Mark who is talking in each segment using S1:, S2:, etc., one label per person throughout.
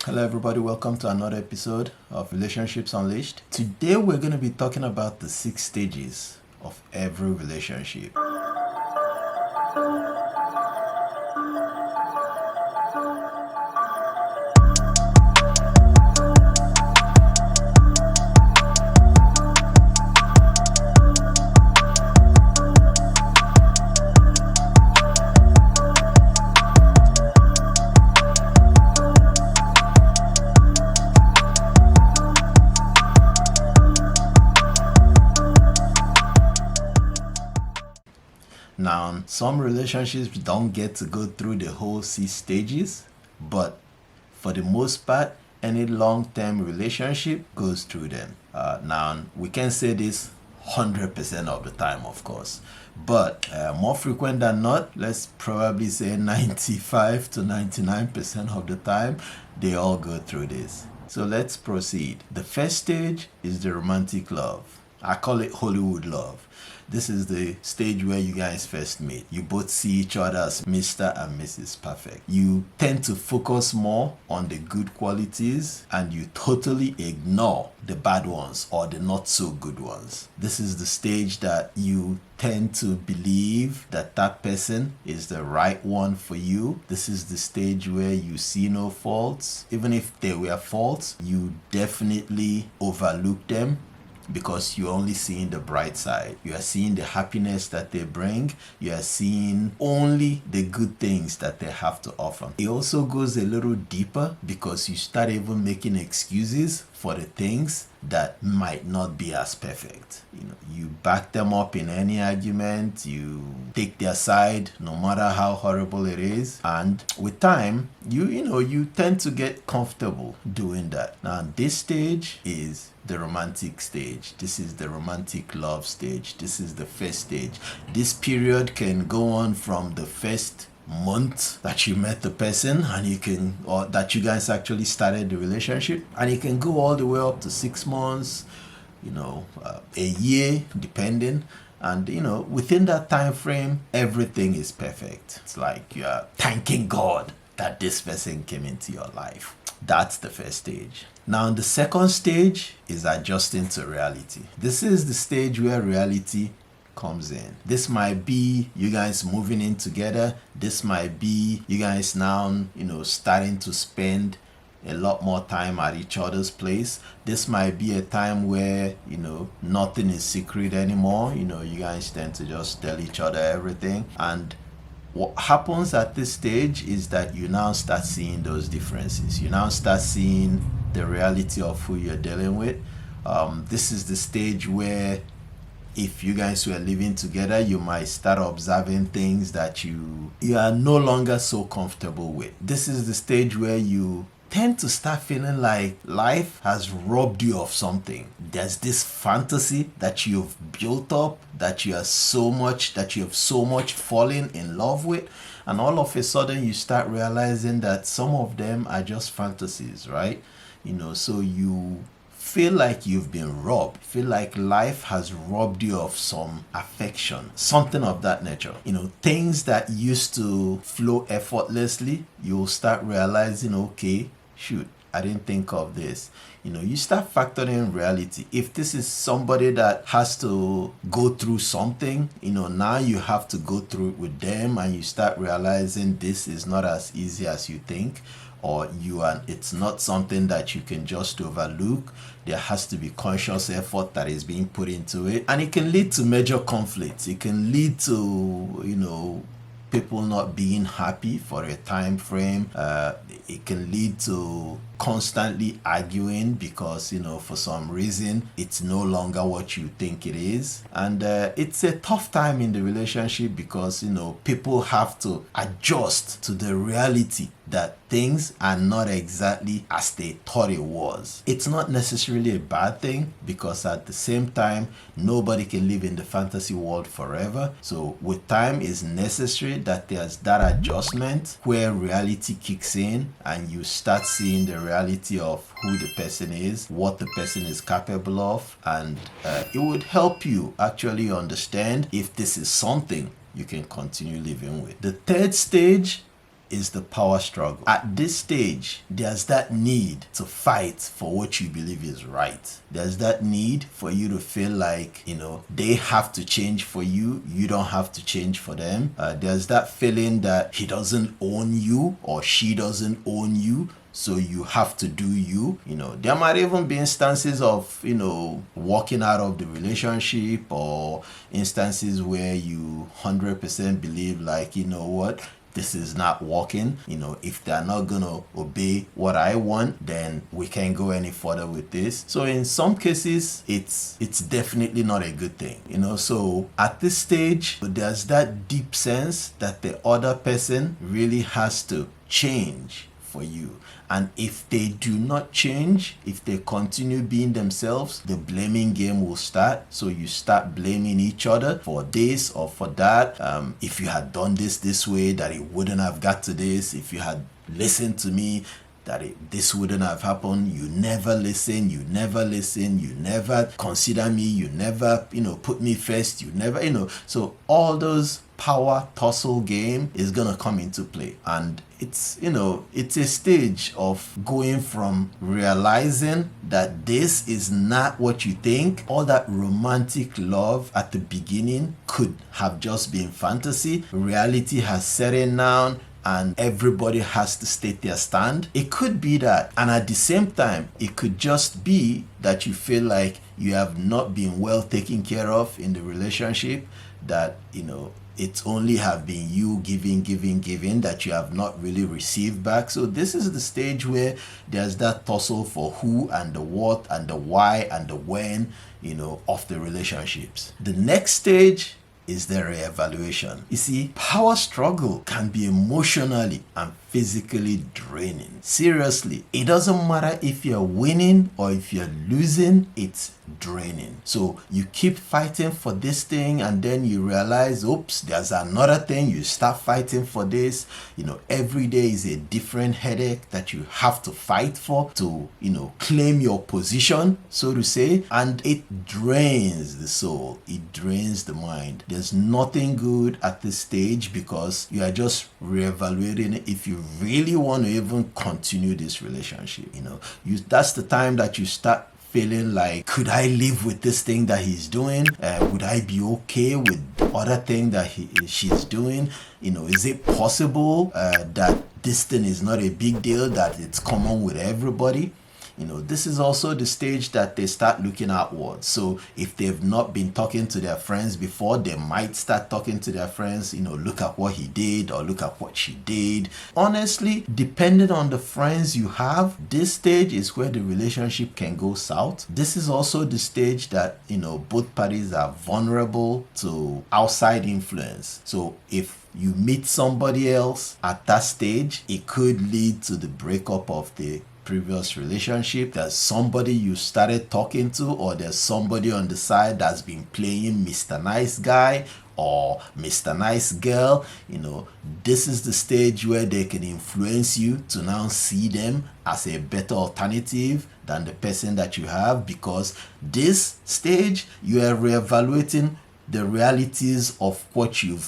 S1: Hello everybody, welcome to another episode of Relationships Unleashed. Today we're going to be talking about the 6 stages of every relationship. Now, some relationships don't get to go through the whole 6 stages, but for the most part, any long-term relationship goes through them. Now, we can say this 100% of the time, of course, but more frequent than not, let's probably say 95 to 99% of the time, they all go through this. So let's proceed. The first stage is the romantic love. I call it Hollywood love. This is the stage where you guys first meet. You both see each other as Mr. and Mrs. Perfect. You tend to focus more on the good qualities and you totally ignore the bad ones or the not so good ones. This is the stage that you tend to believe that that person is the right one for you. This is the stage where you see no faults. Even if there were faults, you definitely overlook them, because you're only seeing the bright side. You are seeing the happiness that they bring. You are seeing only the good things that they have to offer. It also goes a little deeper because you start even making excuses for the things that might not be as perfect. You back them up in any argument, you take their side no matter how horrible it is, and with time you tend to get comfortable doing that. Now this stage is the romantic stage. This is the romantic love stage. This is the first stage. This period can go on from the first month that you met the person or that you guys actually started the relationship, and it can go all the way up to 6 months, a year, depending. And within that time frame, everything is perfect. It's like you're thanking God that this person came into your life. That's the first stage. Now, the second stage is adjusting to reality. This is the stage where reality comes in. This might be you guys moving in together. This might be you guys now, starting to spend a lot more time at each other's place. This might be a time where, nothing is secret anymore. You guys tend to just tell each other everything. And what happens at this stage is that you now start seeing those differences. You now start seeing the reality of who you're dealing with. This is the stage where if you guys were living together, you might start observing things that you are no longer so comfortable with. This is the stage where you tend to start feeling like life has robbed you of something. There's this fantasy that you've built up, that you have so much fallen in love with, and all of a sudden you start realizing that some of them are just fantasies, right? So you feel like you've been robbed, feel like life has robbed you of some affection, something of that nature. Things that used to flow effortlessly, you'll start realizing, okay, shoot, I didn't think of this. You start factoring in reality. If this is somebody that has to go through something, now you have to go through it with them, and you start realizing this is not as easy as you think, or it's not something that you can just overlook. There has to be conscious effort that is being put into it, and it can lead to major conflicts. It can lead to people not being happy for a time frame. It can lead to constantly arguing because for some reason it's no longer what you think it is, and it's a tough time in the relationship because people have to adjust to the reality that things are not exactly as they thought it was. It's not necessarily a bad thing, because at the same time nobody can live in the fantasy world forever. So with time, it's necessary that there's that adjustment where reality kicks in and you start seeing the reality of who the person is, what the person is capable of, and it would help you actually understand if this is something you can continue living with. The third stage is the power struggle. At this stage, there's that need to fight for what you believe is right. There's that need for you to feel like, they have to change for you. You don't have to change for them. There's that feeling that he doesn't own you or she doesn't own you. So you have to do you. There might even be instances of, walking out of the relationship, or instances where you 100% believe like, what, this is not working. If they're not gonna obey what I want, then we can't go any further with this. So in some cases, it's definitely not a good thing. So at this stage, there's that deep sense that the other person really has to change for you. And if they do not change, if they continue being themselves, the blaming game will start. So you start blaming each other for this or for that. If you had done this way, that it wouldn't have got to this. If you had listened to me, that this wouldn't have happened. You never listen, you never consider me, you never, put me first, you never, so all those power tussle game is gonna come into play. And it's a stage of going from realizing that this is not what you think. All that romantic love at the beginning could have just been fantasy. Reality has set in down, and everybody has to state their stand. It could be that. And at the same time, it could just be that you feel like you have not been well taken care of in the relationship, that, it's only have been you giving, that you have not really received back. So this is the stage where there's that tussle for who and the what and the why and the when, of the relationships. The next stage is the reevaluation. You see, power struggle can be emotionally and physically draining. Seriously, it doesn't matter if you're winning or if you're losing, it's draining. So you keep fighting for this thing, and then you realize, oops, there's another thing. You start fighting for this. Every day is a different headache that you have to fight for to, claim your position, so to say. And it drains the soul. It drains the mind. There's nothing good at this stage, because you are just reevaluating if you really want to even continue this relationship. That's the time that you start feeling like, could I live with this thing that he's doing? Would I be okay with other thing that she's doing? Is it possible that this thing is not a big deal, that it's common with everybody? This is also the stage that they start looking outwards. So if they've not been talking to their friends before, they might start talking to their friends, look at what he did or look at what she did. Honestly, depending on the friends you have, this stage is where the relationship can go south. This is also the stage that, both parties are vulnerable to outside influence. So if you meet somebody else at that stage, it could lead to the breakup of the previous relationship. There's somebody you started talking to, or there's somebody on the side that's been playing Mr. Nice Guy or Mr. Nice Girl. This is the stage where they can influence you to now see them as a better alternative than the person that you have, because this stage you are reevaluating the realities of what you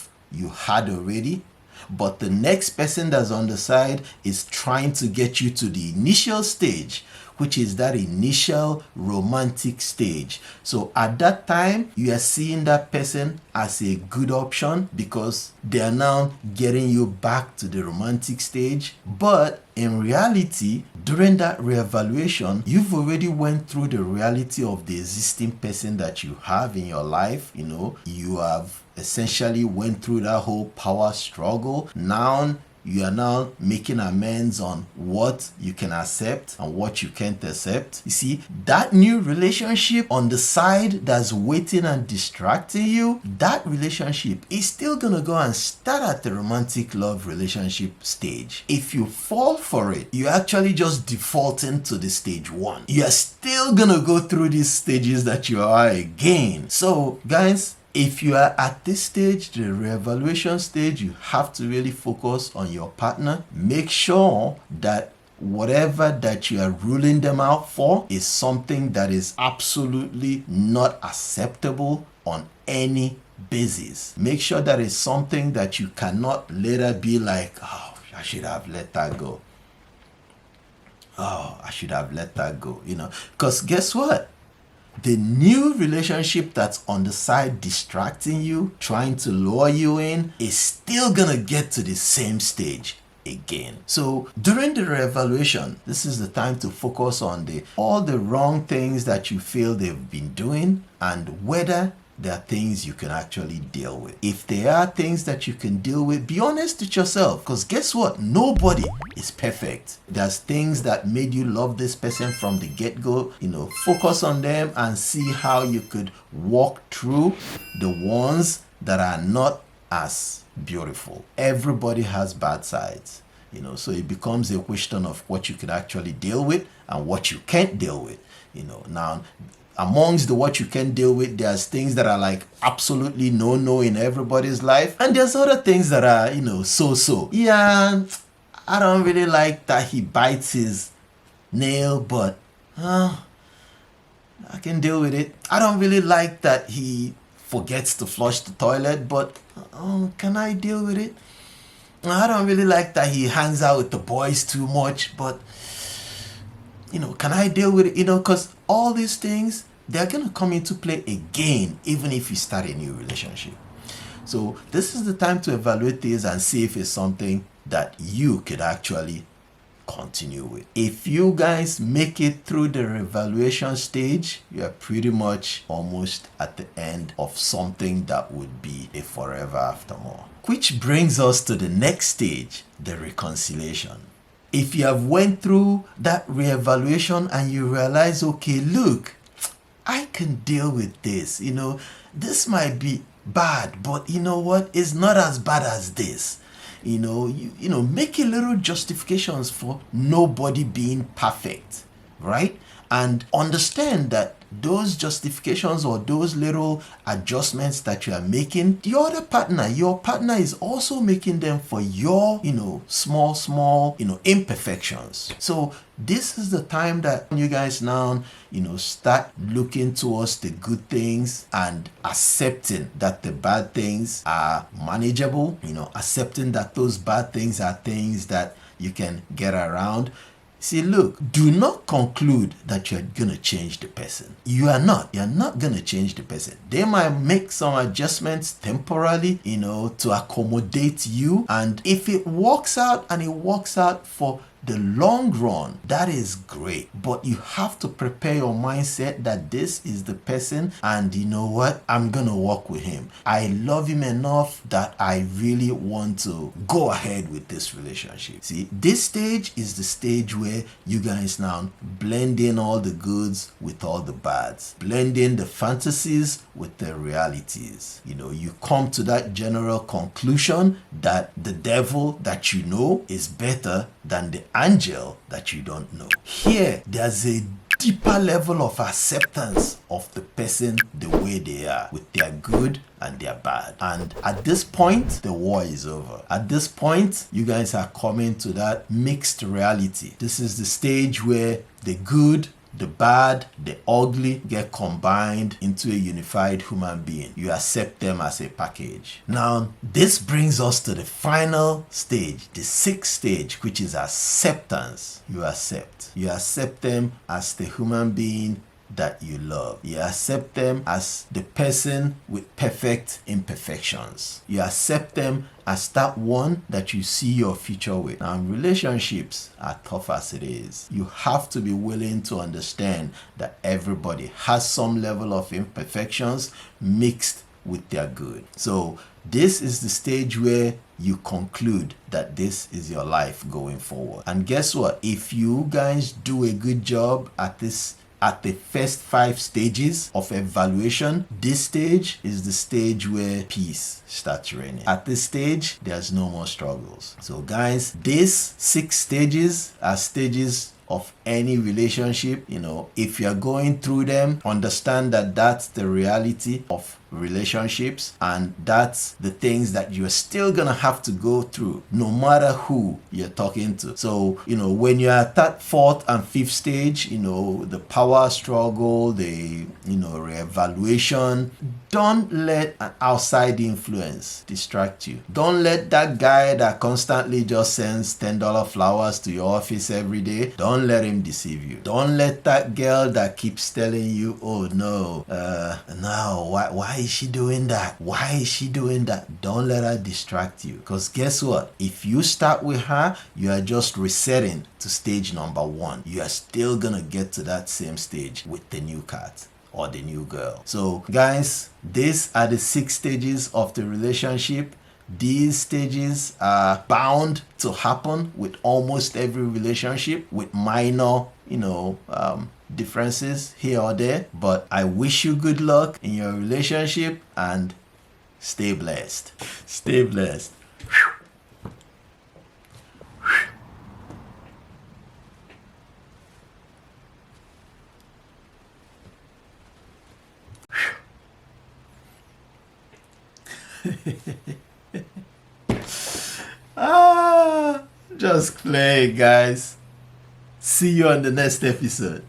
S1: had already. But the next person that's on the side is trying to get you to the initial stage, which is that initial romantic stage. So at that time, you are seeing that person as a good option, because they are now getting you back to the romantic stage. But in reality, during that reevaluation, you've already went through the reality of the existing person that you have in your life. You have essentially went through that whole power struggle. Now you are now making amends on what you can accept and what you can't accept. You see, that new relationship on the side that's waiting and distracting you, that relationship is still gonna go and start at the romantic love relationship stage. If you fall for it, you're actually just defaulting to the stage one. You're still gonna go through these stages that you are again. So guys, if you are at this stage, the reevaluation stage, you have to really focus on your partner. Make sure that whatever that you are ruling them out for is something that is absolutely not acceptable on any basis. Make sure that it's something that you cannot later be like, oh, I should have let that go. Oh, I should have let that go, Because guess what? The new relationship that's on the side distracting you, trying to lure you in, is still gonna get to the same stage again. So during the reevaluation, this is the time to focus on all the wrong things that you feel they've been doing and whether there are things you can actually deal with. If there are things that you can deal with, be honest with yourself, because guess what? Nobody is perfect. There's things that made you love this person from the get-go. Focus on them and see how you could walk through the ones that are not as beautiful. Everybody has bad sides, so it becomes a question of what you can actually deal with and what you can't deal with. Now, amongst the what you can deal with, there's things that are like absolutely no in everybody's life, and there's other things that are so. Yeah, I don't really like that he bites his nail, but I can deal with it. I don't really like that he forgets to flush the toilet, but can I deal with it? I don't really like that he hangs out with the boys too much, but can I deal with it? Because all these things, they're going to come into play again, even if you start a new relationship. So this is the time to evaluate this and see if it's something that you could actually continue with. If you guys make it through the reevaluation stage, you're pretty much almost at the end of something that would be a forever after more. Which brings us to the next stage, the reconciliation. If you have went through that reevaluation and you realize, okay, look, I can deal with this. This might be bad, but you know what? It's not as bad as this. Make a little justifications for nobody being perfect, right? And understand that those justifications or those little adjustments that you are making, your partner is also making them for your, small, imperfections. So this is the time that you guys now, start looking towards the good things and accepting that the bad things are manageable, accepting that those bad things are things that you can get around. See, look, do not conclude that you're going to change the person. You're not going to change the person. They might make some adjustments temporarily, to accommodate you. And if it works out and it works out for the long run, that is great. But you have to prepare your mindset that this is the person, and you know what? I'm gonna work with him. I love him enough that I really want to go ahead with this relationship. See, this stage is the stage where you guys now blend in all the goods with all the bads, blend in the fantasies with the realities. You come to that general conclusion that the devil that you know is better than the angel that you don't know. Here, there's a deeper level of acceptance of the person the way they are, with their good and their bad. And at this point, the war is over. At this point, you guys are coming to that mixed reality. This is the stage where the good, the bad, the ugly get combined into a unified human being. You accept them as a package. Now, this brings us to the final stage, the sixth stage, which is acceptance. You accept. You accept them as the human being that you love. You accept them as the person with perfect imperfections. You accept them as that one that you see your future with. Now, relationships are tough as it is. You have to be willing to understand that everybody has some level of imperfections mixed with their good. So this is the stage where you conclude that this is your life going forward. And guess what? If you guys do a good job at the first 5 stages of evaluation, this stage is the stage where peace starts reigning. At this stage, there's no more struggles. So guys, these 6 stages are stages of any relationship. If you're going through them, understand that that's the reality of relationships, and that's the things that you're still gonna have to go through no matter who you're talking to. So when you're at that fourth and fifth stage, the power struggle, the reevaluation, don't let an outside influence distract you. Don't let that guy that constantly just sends $10 flowers to your office every day, don't let him deceive you. Don't let that girl that keeps telling you, oh no, why is she doing that? Why is she doing that? Don't let her distract you. Because guess what? If you start with her, you are just resetting to stage number 1. You are still gonna get to that same stage with the new cat or the new girl. So guys, these are the 6 stages of the relationship. These stages are bound to happen with almost every relationship, with minor differences here or there. But I wish you good luck in your relationship and stay blessed. Stay blessed. Just play, guys. See you on the next episode.